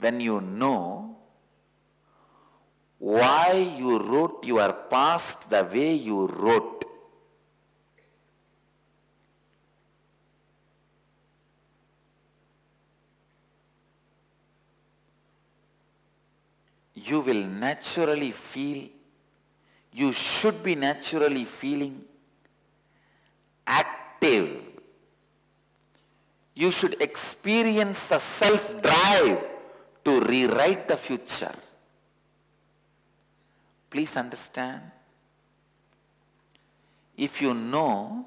when you know why you wrote your past the way you wrote. You will naturally feel, you should be naturally feeling active. You should experience the self-drive to rewrite the future. Please understand. If you know,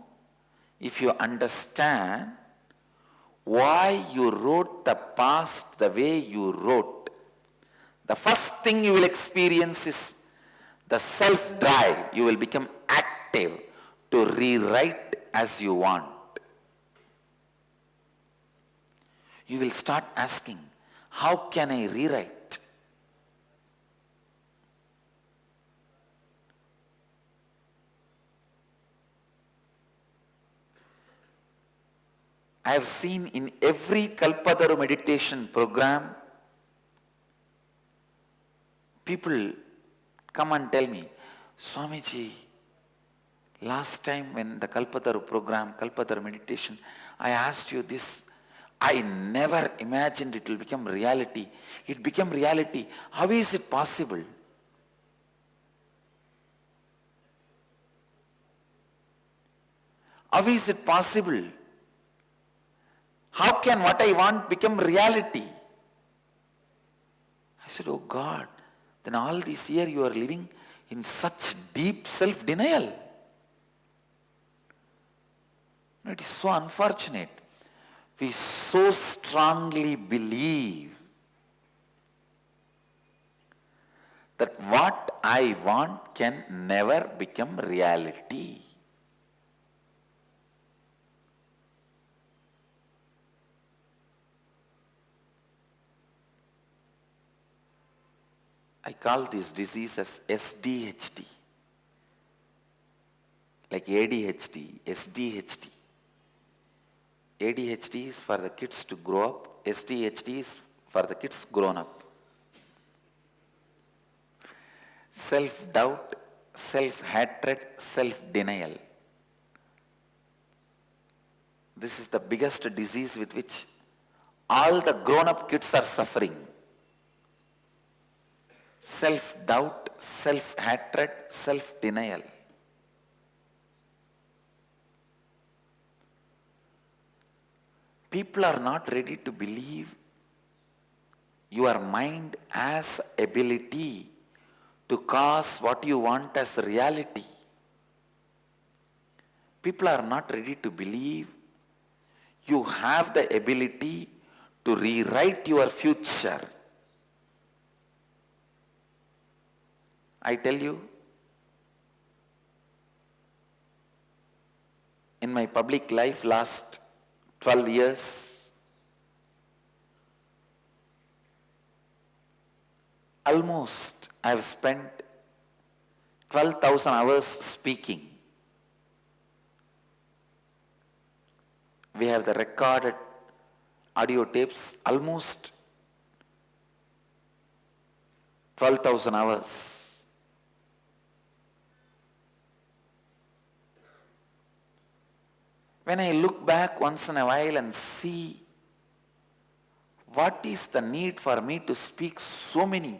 if you understand why you wrote the past the way you wrote, the first thing you will experience is the self-drive. You will become active to rewrite as you want. You will start asking, how can I rewrite? I have seen in every Kalpataru meditation program, people come and tell me, Swamiji, last time when the Kalpataru program, Kalpataru meditation, I asked you this. I never imagined it will become reality. It became reality. How is it possible? How is it possible? How can what I want become reality? I said, oh God, then all this year you are living in such deep self-denial. It is so unfortunate. We so strongly believe that what I want can never become reality. I call this disease as SDHD, like ADHD, SDHD. ADHD is for the kids to grow up, SDHD is for the kids grown up. Self-doubt, self-hatred, self-denial. This is the biggest disease with which all the grown-up kids are suffering. Self-doubt, self-hatred, self-denial. People are not ready to believe your mind has ability to cause what you want as reality. People are not ready to believe you have the ability to rewrite your future. I tell you, in my public life last 12 years, almost I have spent 12,000 hours speaking. We have the recorded audio tapes, almost 12,000 hours. When I look back once in a while and see what is the need for me to speak so many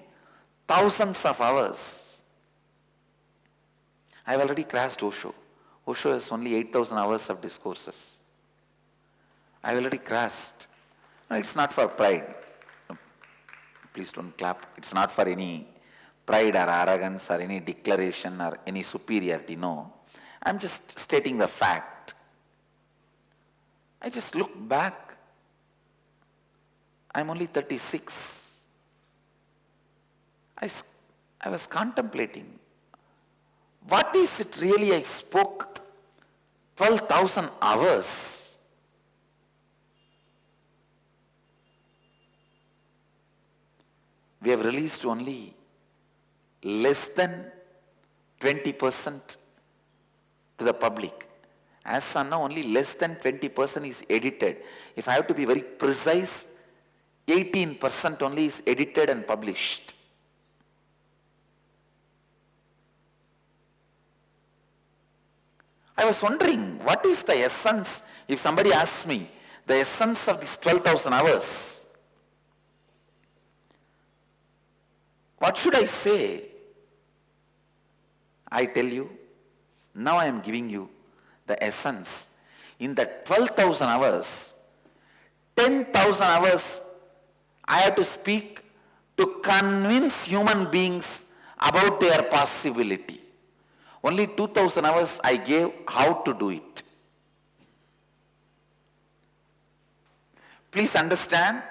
thousands of hours, I have already crashed Osho. Osho has only 8,000 hours of discourses. I have already crashed. No, it's not for pride. No, please don't clap. It's not for any pride or arrogance or any declaration or any superiority. No. I'm just stating the fact. I just look back. I'm only 36. I was contemplating. What is it really I spoke 12,000 hours? We have released only less than 20% to the public. As of now, only less than 20% is edited. If I have to be very precise, 18% only is edited and published. I was wondering, what is the essence, if somebody asks me, the essence of these 12,000 hours? What should I say? I tell you, now I am giving you the essence. In the 12,000 hours, 10,000 hours I have to speak to convince human beings about their possibility. Only 2,000 hours I gave how to do it. Please understand,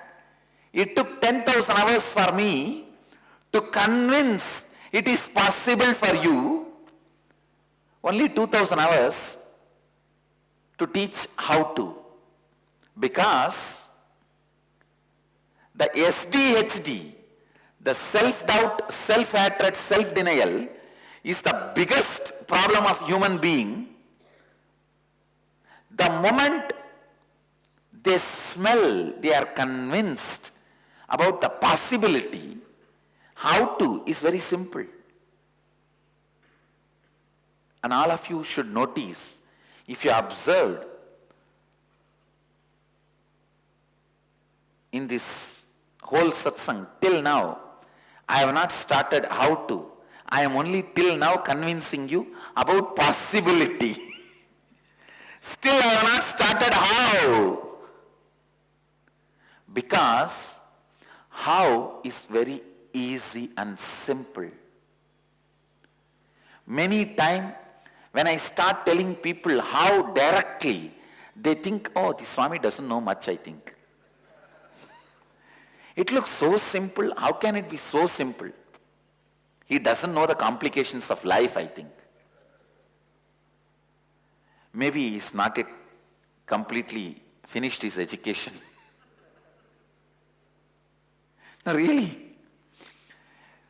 it took 10,000 hours for me to convince it is possible for you. Only 2,000 hours to teach how to. Because the SDHD, the self-doubt, self-hatred, self-denial, is the biggest problem of human being. The moment they smell, they are convinced about the possibility. How to is very simple. And all of you should notice, if you observed in this whole satsang till now, I have not started how to. I am only till now convincing you about possibility. Still I have not started how. Because how is very easy and simple. Many times when I start telling people how directly, they think, oh, the Swami doesn't know much, I think. It looks so simple. How can it be so simple? He doesn't know the complications of life, I think. Maybe he's not yet completely finished his education. No, really.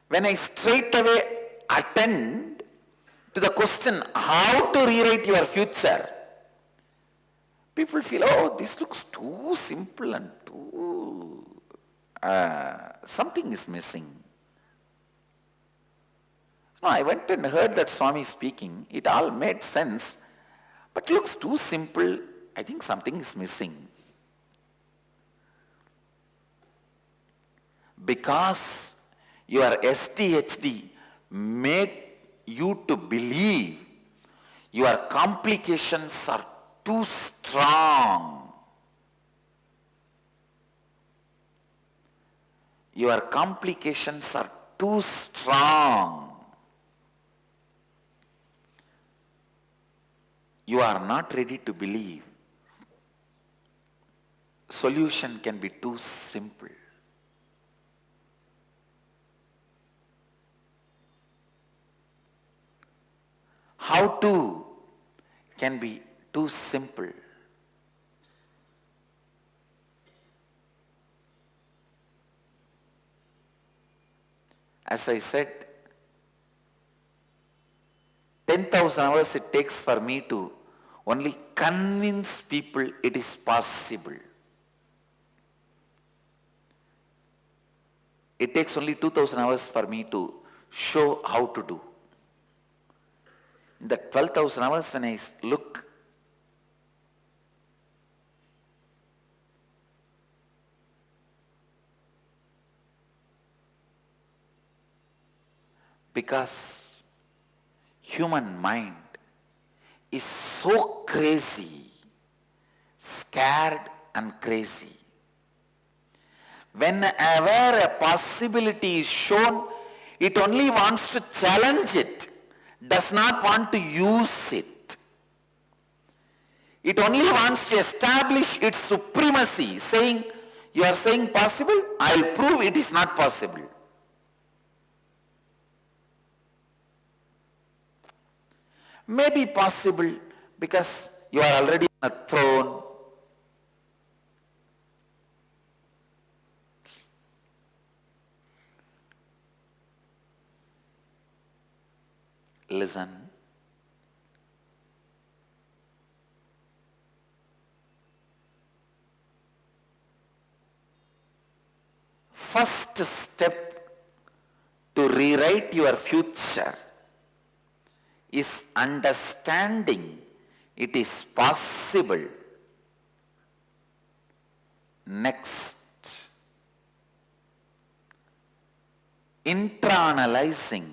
When I straight away attend to the question, how to rewrite your future, people feel, oh, this looks too simple and too... something is missing. No, I went and heard that Swami speaking. It all made sense, but looks too simple. I think something is missing. Because your SDHD made you to believe your complications are too strong. Your complications are too strong. You are not ready to believe. Solution can be too simple. How to can be too simple. As I said, 10,000 hours it takes for me to only convince people it is possible. It takes only 2,000 hours for me to show how to do. In the 12,000 hours when I look, because human mind is so crazy, scared and crazy. Whenever a possibility is shown, it only wants to challenge it, does not want to use it. It only wants to establish its supremacy, saying, you are saying possible, I will prove it is not possible. May be possible because you are already on a throne. Listen. first step to rewrite your future is understanding it is possible. Next, intra-analysing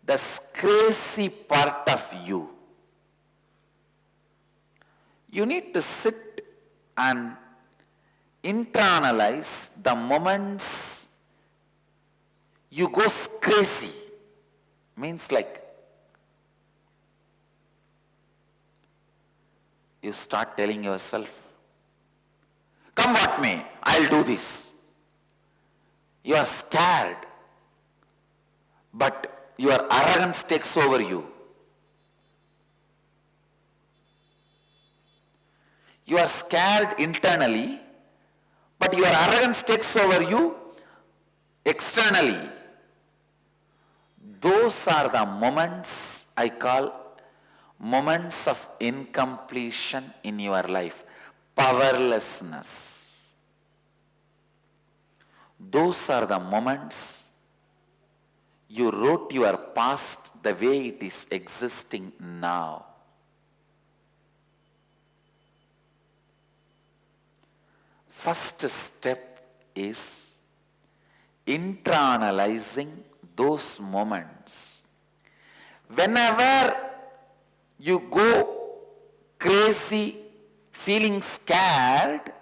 the crazy part of you. You need to sit and intra-analyze the moments you go crazy. Means like you start telling yourself, come what may, I'll do this. You are scared, but your arrogance takes over you. You are scared internally, but your arrogance takes over you externally. Those are the moments I call moments of incompletion in your life, powerlessness. Those are the moments you wrote your past the way it is existing now. First step is intra-analyzing those moments. Whenever you go crazy, feeling scared,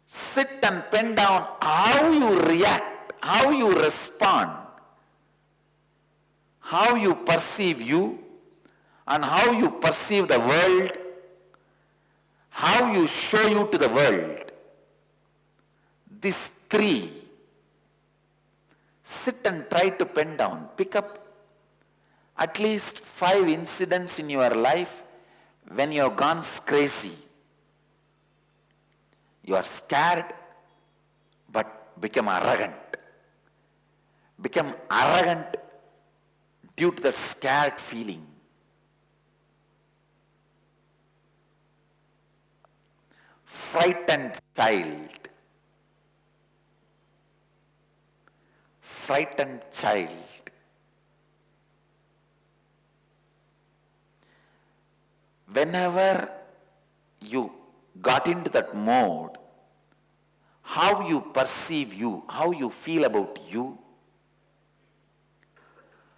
sit and pen down how you react, how you respond, how you perceive you, and how you perceive the world, how you show you to the world. These three, sit and try to pen down. Pick up at least 5 incidents in your life when you have gone crazy. You are scared but become arrogant. Become arrogant due to that scared feeling. Frightened child. Frightened child. Whenever you got into that mode, how you perceive you, how you feel about you,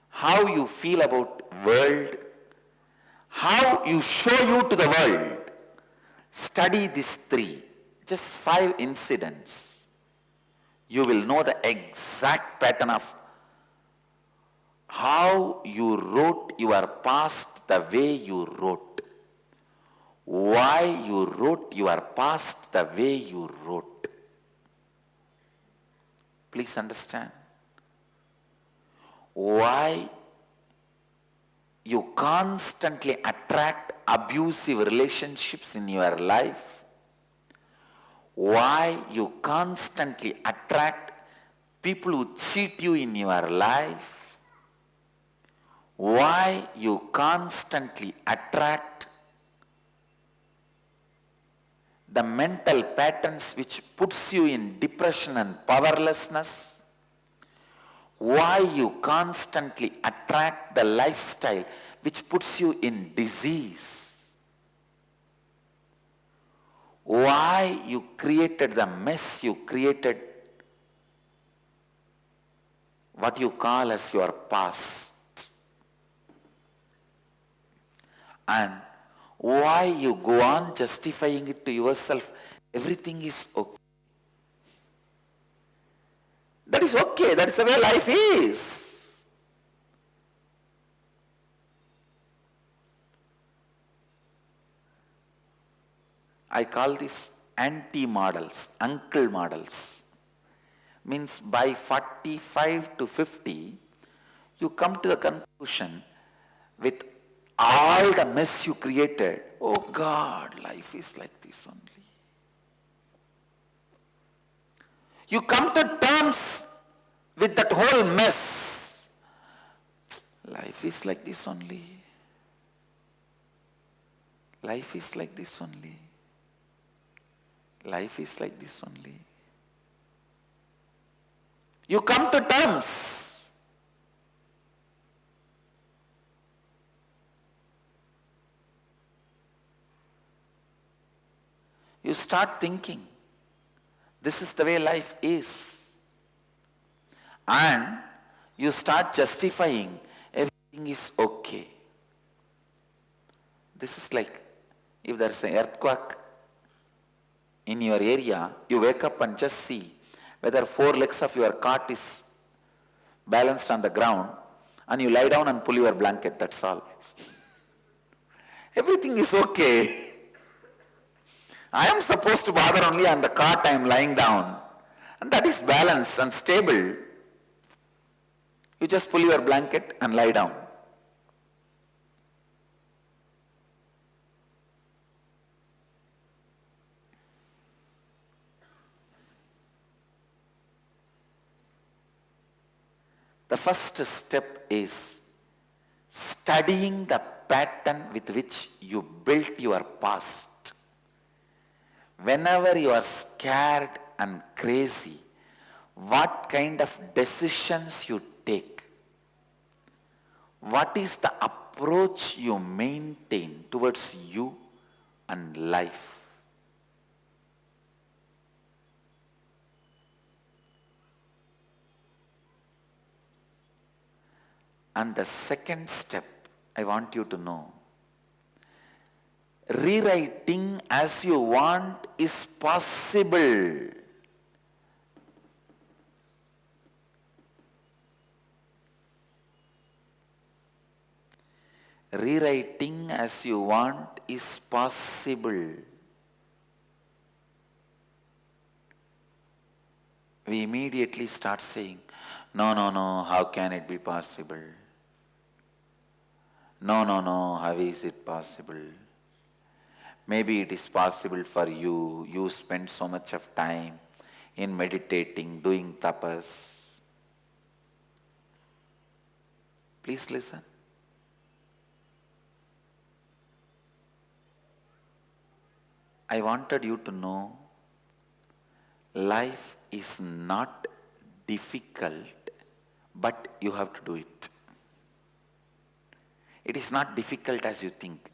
how you feel about world, how you show you to the world. Study these 3, just 5 incidents. You will know the exact pattern of how you wrote your past the way you wrote. Why you wrote your past the way you wrote. Please understand. Why you constantly attract abusive relationships in your life. Why you constantly attract people who cheat you in your life. Why you constantly attract the mental patterns which puts you in depression and powerlessness. Why you constantly attract the lifestyle which puts you in disease. Why you created the mess you created, what you call as your past. And why you go on justifying it to yourself, everything is okay. That is okay, that is the way life is. I call this anti-models, uncle models. Means by 45 to 50, you come to the conclusion with all the mess you created. Oh God, life is like this only. You come to terms with that whole mess. Life is like this only. Life is like this only. Life is like this only. You come to terms. You start thinking, this is the way life is. And you start justifying everything is okay. This is like if there is an earthquake in your area, you wake up and just see whether 4 legs of your cot is balanced on the ground, and you lie down and pull your blanket, that's all. Everything is okay. I am supposed to bother only on the cot I am lying down, and that is balanced and stable. You just pull your blanket and lie down. The first step is studying the pattern with which you built your past. Whenever you are scared and crazy, what kind of decisions you take? What is the approach you maintain towards you and life? And the second step, I want you to know, rewriting as you want is possible. Rewriting as you want is possible. We immediately start saying, no, how can it be possible? No, how is it possible? Maybe it is possible for you. You spend so much of time in meditating, doing tapas. Please listen. I wanted you to know life is not difficult, but you have to do it. It is not difficult as you think.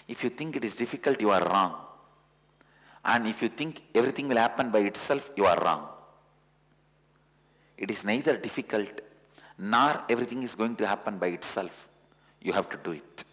If you think it is difficult, you are wrong. And if you think everything will happen by itself, you are wrong. It is neither difficult nor everything is going to happen by itself. You have to do it.